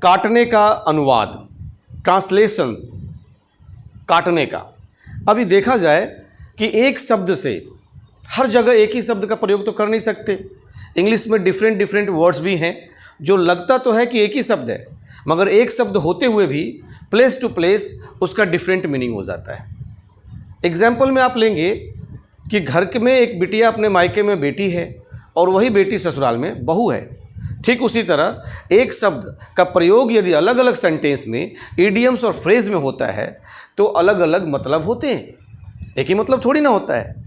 काटने का अनुवाद, ट्रांसलेशन, काटने का। अभी देखा जाए कि एक शब्द से हर जगह एक ही शब्द का प्रयोग तो कर नहीं सकते। इंग्लिश में डिफरेंट डिफरेंट वर्ड्स भी हैं जो लगता तो है कि एक ही शब्द है, मगर एक शब्द होते हुए भी प्लेस टू प्लेस उसका डिफरेंट मीनिंग हो जाता है। एग्जाम्पल में आप लेंगे कि घर में एक बिटिया अपने मायके में बेटी है और वही बेटी ससुराल में बहू है। ठीक उसी तरह एक शब्द का प्रयोग यदि अलग अलग सेंटेंस में, इडियम्स और फ्रेज में होता है तो अलग अलग मतलब होते हैं, एक ही मतलब थोड़ी ना होता है।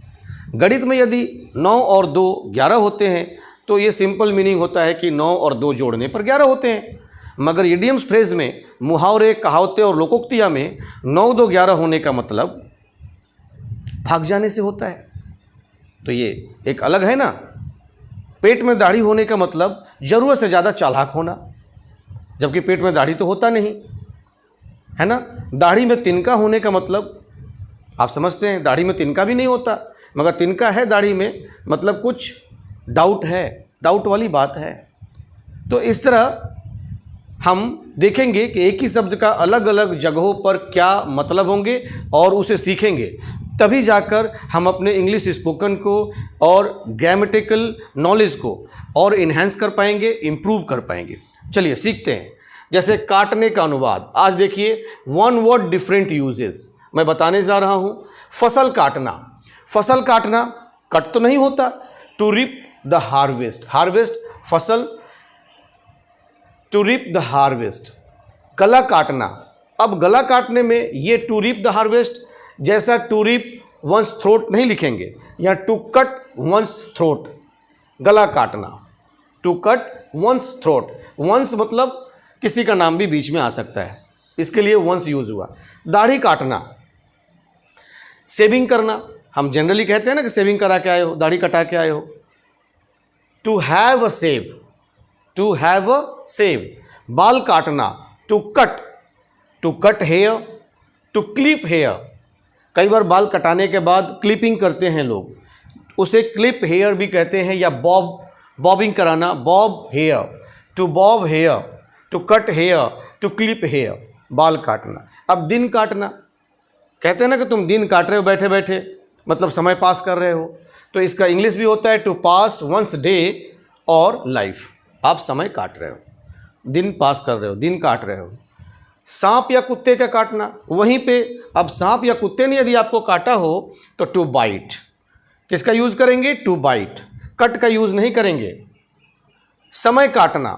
गणित में यदि 9 और 2 11 होते हैं तो ये सिंपल मीनिंग होता है कि 9 और 2 जोड़ने पर 11 होते हैं, मगर इडियम्स फ्रेज में, मुहावरे, कहावतें और लोकोक्तियाँ में 9 2 11 होने का मतलब भाग जाने से होता है। तो ये एक अलग है ना। पेट में दाढ़ी होने का मतलब ज़रूरत से ज़्यादा चालाक होना, जबकि पेट में दाढ़ी तो होता नहीं है ना। दाढ़ी में तिनका होने का मतलब आप समझते हैं, दाढ़ी में तिनका भी नहीं होता, मगर तिनका है दाढ़ी में, मतलब कुछ डाउट है, डाउट वाली बात है। तो इस तरह हम देखेंगे कि एक ही शब्द का अलग अलग जगहों पर क्या मतलब होंगे और उसे सीखेंगे, तभी जाकर हम अपने इंग्लिश स्पोकन को और ग्रामेटिकल नॉलेज को और इन्हेंस कर पाएंगे, इम्प्रूव कर पाएंगे। चलिए सीखते हैं। जैसे काटने का अनुवाद, आज देखिए वन वर्ड डिफरेंट यूजेस मैं बताने जा रहा हूँ। फसल काटना, फसल काटना कट तो नहीं होता, to reap the harvest, harvest फसल, टू रिप द हार्वेस्ट। गला काटना, अब गला काटने में ये टू रिप द हार्वेस्ट जैसा टू रिप वंस थ्रोट नहीं लिखेंगे, या टू कट वंस थ्रोट। गला काटना, to cut one's throat, one's मतलब किसी का नाम भी बीच में आ सकता है, इसके लिए वंस यूज हुआ। दाढ़ी काटना, शेविंग करना, हम जनरली कहते हैं ना कि शेविंग करा के आए हो, दाढ़ी कटा के आए हो। To have a shave, to have a shave. बाल काटना, to cut hair, to clip hair. कई बार बाल कटाने के बाद क्लिपिंग करते हैं लोग, उसे क्लिप हेयर भी कहते हैं, या बॉबिंग कराना, bob hair, to bob hair, to cut hair, to clip hair, बाल काटना। अब दिन काटना, कहते हैं ना कि तुम दिन काट रहे हो बैठे बैठे, मतलब समय पास कर रहे हो, तो इसका इंग्लिश भी होता है टू पास वंस डे और लाइफ। आप समय काट रहे हो, दिन पास कर रहे हो, दिन काट रहे हो। सांप या कुत्ते का काटना, वहीं पे अब सांप या कुत्ते ने यदि आपको काटा हो तो टू बाइट, किसका यूज करेंगे, टू बाइट, कट का यूज नहीं करेंगे। समय काटना,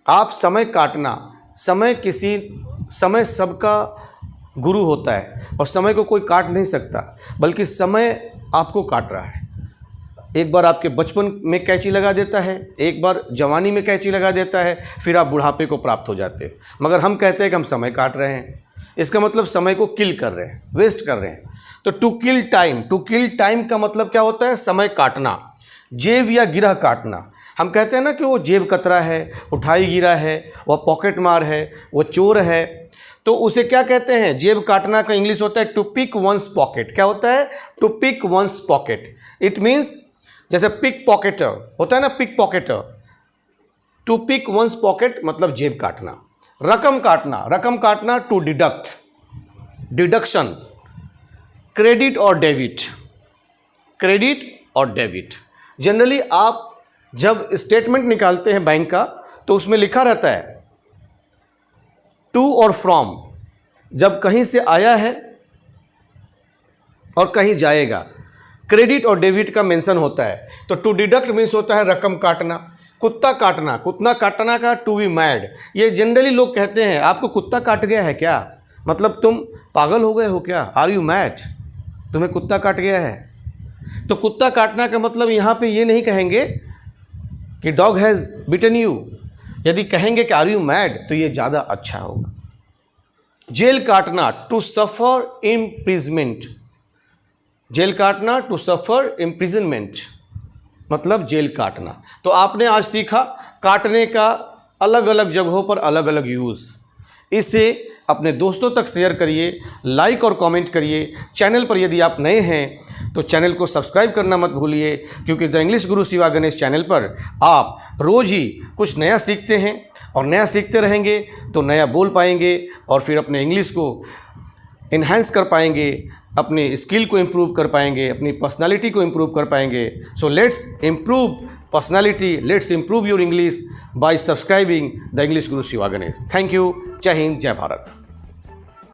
आप समय काटना, समय सबका गुरु होता है और समय को कोई काट नहीं सकता, बल्कि समय आपको काट रहा है। एक बार आपके बचपन में कैंची लगा देता है, एक बार जवानी में कैंची लगा देता है, फिर आप बुढ़ापे को प्राप्त हो जाते हैं। मगर हम कहते हैं कि हम समय काट रहे हैं, इसका मतलब समय को किल कर रहे हैं, वेस्ट कर रहे हैं। तो to kill time, to kill time का मतलब क्या होता है, समय काटना। जेब या गिरह काटना, हम कहते हैं ना कि वो जेब कतरा है, उठाई गिरा है, वह पॉकेट मार है, वो चोर है, तो उसे क्या कहते हैं, जेब काटना का इंग्लिश होता है टू पिक वंस पॉकेट। क्या होता है, to pick one's pocket. It means जैसे पिक पॉकेटर होता है ना, pick pocketer, to pick one's pocket मतलब जेब काटना। रकम काटना, रकम काटना टू डिडक्ट, डिडक्शन। क्रेडिट और डेबिट, क्रेडिट और डेबिट। जनरली आप जब स्टेटमेंट निकालते हैं बैंक का तो उसमें लिखा रहता है टू और फ्रॉम, जब कहीं से आया है और कहीं जाएगा, क्रेडिट और डेबिट का मेंशन होता है। तो टू डिडक्ट मीन्स होता है रकम काटना। कुत्ता काटना, कुत्ता काटना का टू बी मैड। ये जनरली लोग कहते हैं आपको कुत्ता काट गया है क्या, मतलब तुम पागल हो गए हो क्या, आर यू मैड, तुम्हें कुत्ता काट गया है। तो कुत्ता काटना का मतलब यहाँ पे ये नहीं कहेंगे कि डॉग हैज़ बिटन यू, यदि कहेंगे कि आर यू मैड तो ये ज़्यादा अच्छा होगा। जेल काटना, टू सफ़र इम्प्रिजमेंट, जेल काटना टू सफ़र इम्प्रिजनमेंट मतलब जेल काटना। तो आपने आज सीखा काटने का अलग अलग जगहों पर अलग अलग यूज़। इसे अपने दोस्तों तक शेयर करिए, लाइक और कमेंट करिए। चैनल पर यदि आप नए हैं तो चैनल को सब्सक्राइब करना मत भूलिए, क्योंकि the English Guru Shiva Ganesh channel पर आप रोज़ ही कुछ नया सीखते हैं और नया सीखते रहेंगे तो नया बोल पाएंगे और फिर अपने इंग्लिश को इन्हांस कर पाएंगे, अपनी स्किल को इम्प्रूव कर पाएंगे, अपनी पर्सनालिटी को इम्प्रूव कर पाएंगे। So let's improve personality, let's improve your English by subscribing the English Guru Shiva Ganesh. Thank you. जय हिंद, जय भारत।